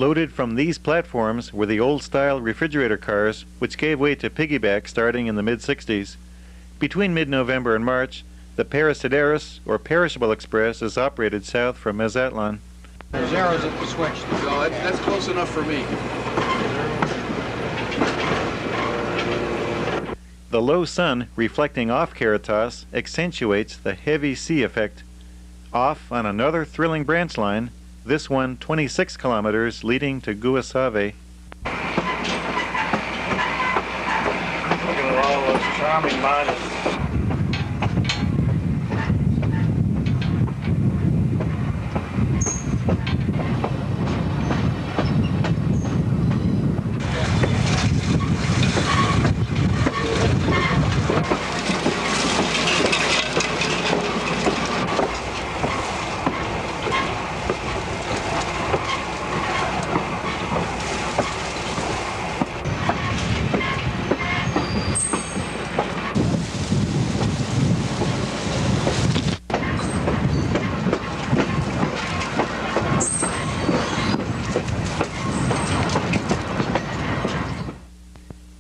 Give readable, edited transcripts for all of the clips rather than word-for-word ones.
Loaded from these platforms were the old-style refrigerator cars, which gave way to piggyback starting in the mid-60s. Between mid-November and March, the Parasideros, or Perishable Express, is operated south from Mazatlan. There's arrows at the switch. No, that's close enough for me. The low sun reflecting off Caritas accentuates the heavy sea effect. Off on another thrilling branch line, this one 26 kilometers leading to Guasave. Look at all those charming miners.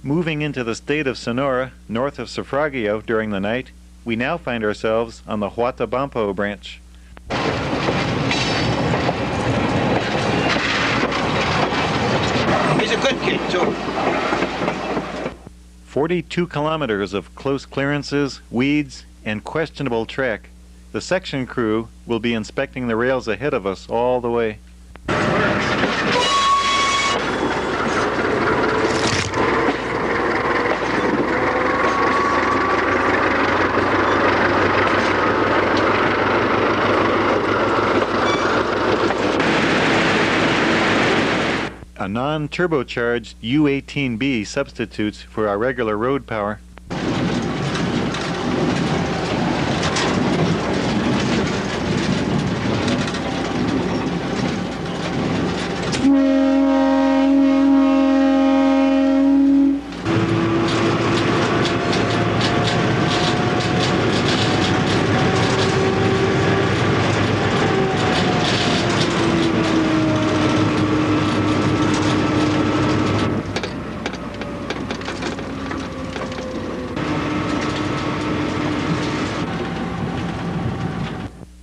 Moving into the state of Sonora, north of Suffragio during the night, we now find ourselves on the Huatabampo branch. He's a good kid, too. 42 kilometers of close clearances, weeds, and questionable track. The section crew will be inspecting the rails ahead of us all the way. A non-turbocharged U-18B substitutes for our regular road power.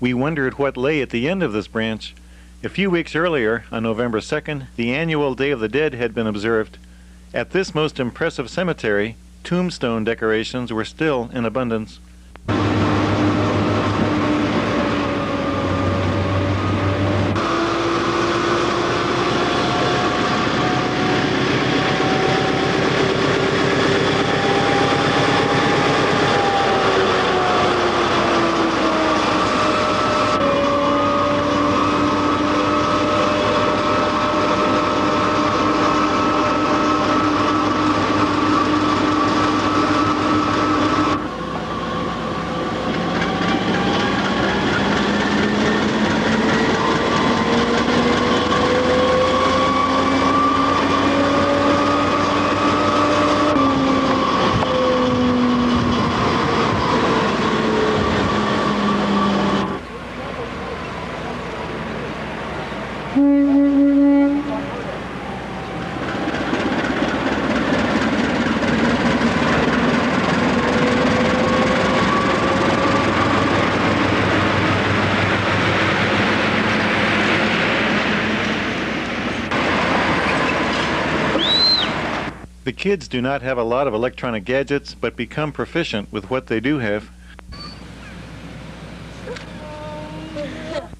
We wondered what lay at the end of this branch. A few weeks earlier, on November 2nd, the annual Day of the Dead had been observed. At this most impressive cemetery, tombstone decorations were still in abundance. The kids do not have a lot of electronic gadgets, but become proficient with what they do have.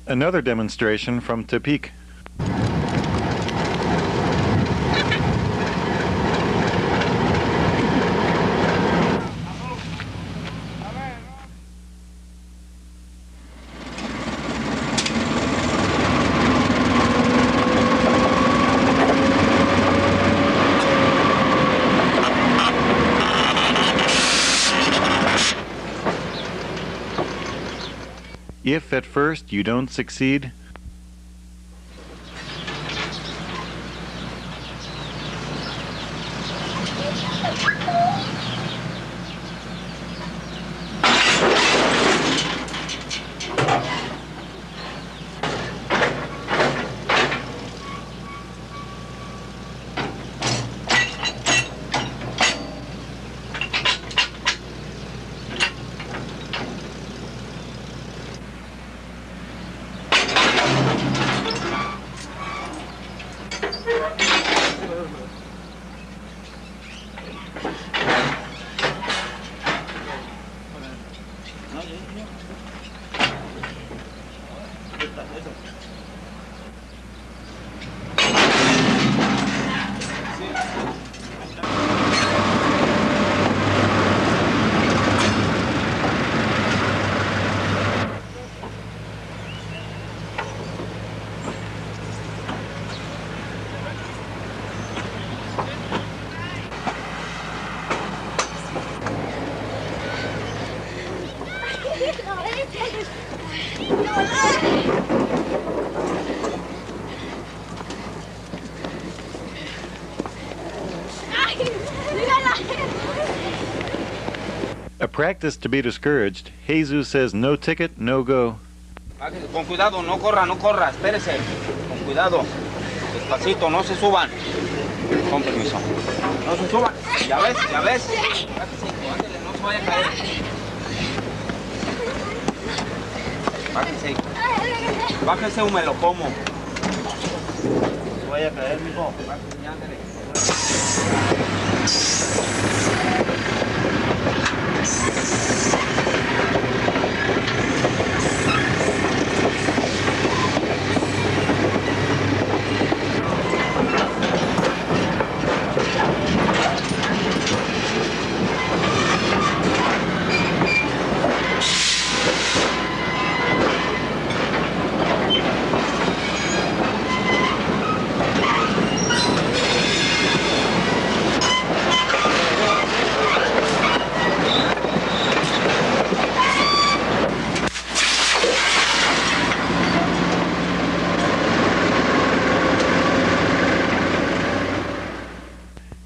Another demonstration from Tepic. If at first you don't succeed, A practice to be discouraged, Jesus says no ticket, no go. Con cuidado, no corra, no corra, espérese. Con cuidado. Despacito, no se suban. Con permiso. No se suban. Ya ves, ya ves. Ándale, no se vaya a caer. Bájese. Bájese o me lo como. No se vaya a caer, mijo. Bájese, ándale.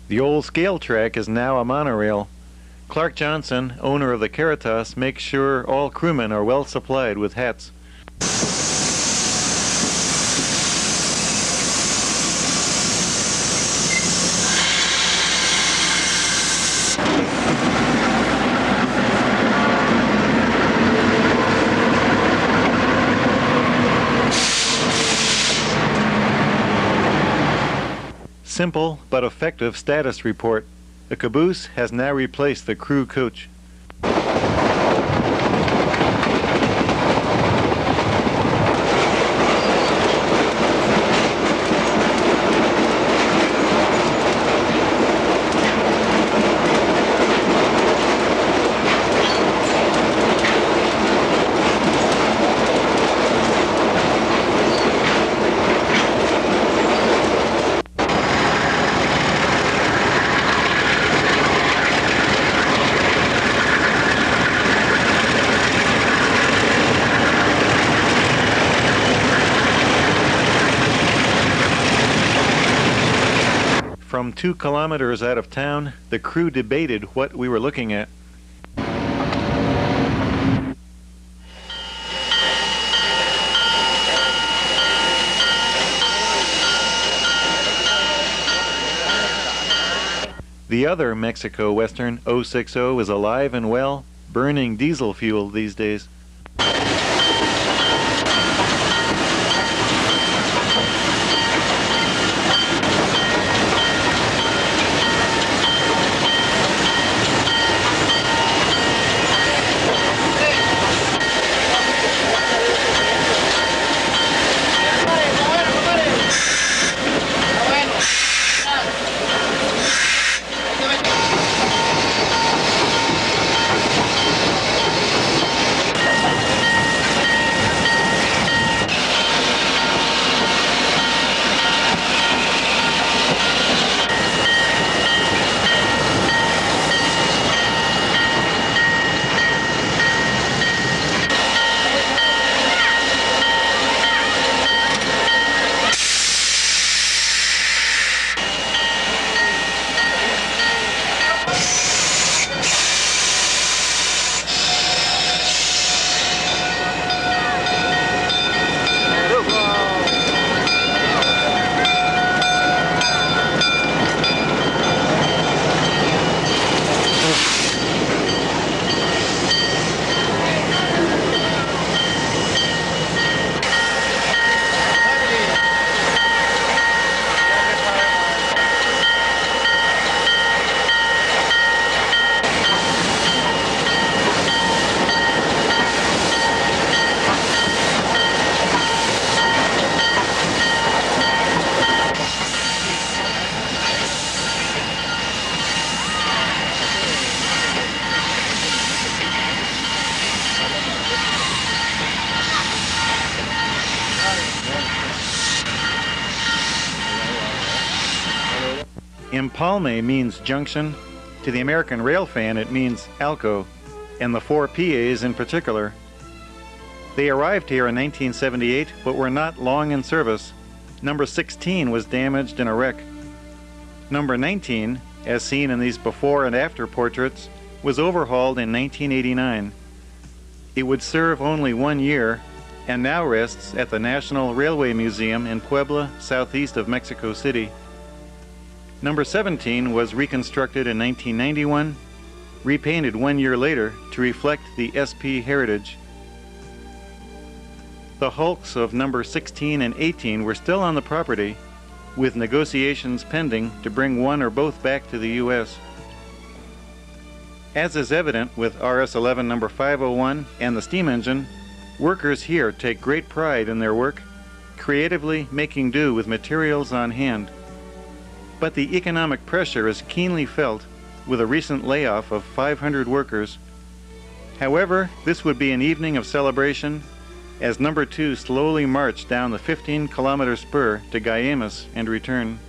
The old scale track is now a monorail. Clark Johnson, owner of the Caritas, makes sure all crewmen are well supplied with hats. Simple but effective status report. The caboose has now replaced the crew coach. From 2 kilometers out of town, the crew debated what we were looking at. The other Mexico Western 060 is alive and well, burning diesel fuel these days. Empalme means junction. To the American rail fan, it means Alco, and the 4 PAs in particular. They arrived here in 1978, but were not long in service. Number 16 was damaged in a wreck. Number 19, as seen in these before and after portraits, was overhauled in 1989. It would serve only 1 year and now rests at the National Railway Museum in Puebla, southeast of Mexico City. Number 17 was reconstructed in 1991, repainted 1 year later to reflect the SP heritage. The hulks of number 16 and 18 were still on the property, with negotiations pending to bring one or both back to the U.S. As is evident with RS-11 number 501 and the steam engine, workers here take great pride in their work, creatively making do with materials on hand. But the economic pressure is keenly felt with a recent layoff of 500 workers. However, this would be an evening of celebration as number 2 slowly marched down the 15-kilometer spur to Guaymas and return.